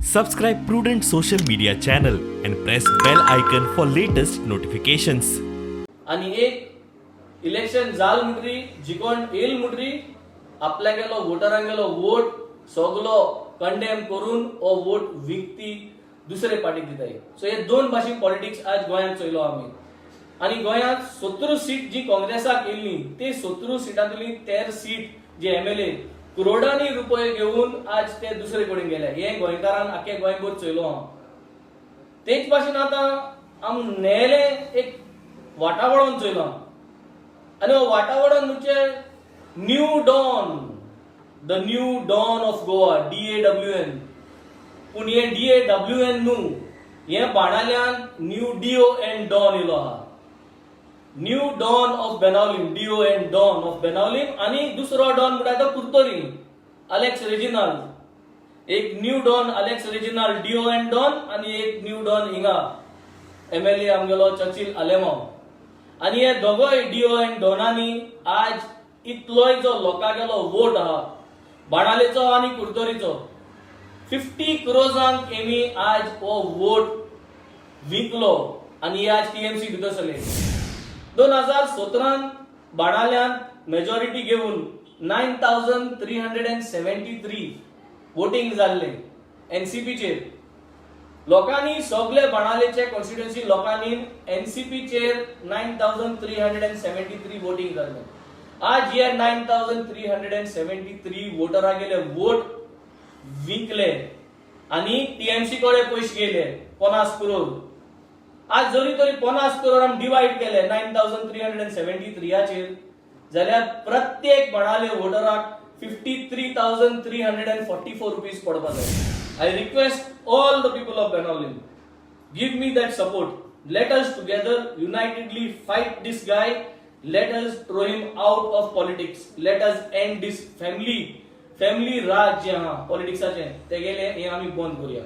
Subscribe Prudent social media channel and press bell icon for latest notifications. आणि एक election जाल मुटरी जिकोन L मुटरी आपल्या गेलो वोटरांगेलो वोट सगलो कंडेम करून ओ वोट विकती दुसरे पार्टीक दिताय. सो हे दोन भाशेन पॉलिटिक्स आज गोंयांत चयलो आमी. आणि गोंयांत 17 सीट जी काँग्रेसाक येयली ते 17 सीटांतली 13 सीट जे MLA करोडांनी रुपये घेऊन आज ते दुसरे कडेन गेले. हे गोंयकारांक आख्खे गोंयभर चयलो हांव. तेच भाशेन आतां आम नेले एक वाटावळोन चयलो आणि हो वाटावळोन म्हणजे new dawn, the new don of Goa, DAWN. पूण हे DAWN न्हू, हे बाणाल्यान न्यू DON डॉन येयलो आहा. New don of Benaulim, DON don of Benaulim. आणि दुसरो डॉन म्हणटा तो कुर्तोरीम अलेक्स रेजिनाल्ड. एक new don Alex Reginald DON don आणि एक न्यू डॉन हिंगा MLA आमगेलो चर्चिल आलेमाव. आणि हे दोगोय DON डॉनांनी आज इतलोय जो लोकांगेलो वोट आहा बाणालेचो आणि कुर्तोरीचो 50 क्रोजांक एमी आज हो वोट विकलो आणि आज TMC भितर सरले. 2017 बाणाल्यान मेजॉरिटी घेऊन 9373 वोटिंग जाल्ले NCP चेर. लोकांनी सगळे बाणालेचे कॉन्स्टिट्युएन्सी लोकांनी NCP चेर 9373 वोटिंग जाल्ले. आज हे 9373 वोटरां गेले वोट विकले आणि TMC कडे पयशे गेले 50 करोड. आज जरी तरी 50 करोड आम डिवाइड केले 9373 चेर जाल्यार प्रत्येक बाणाले वोटराक 53,344 रुपीज पडपाक जाय. I request all the people of Benaulim, give me that support. Let us together unitedly fight this guy. Let us throw him out of politics. Let us end this family राज जे हा पॉलिटिक्साचे ते गेले हे आम्ही बंद करूया.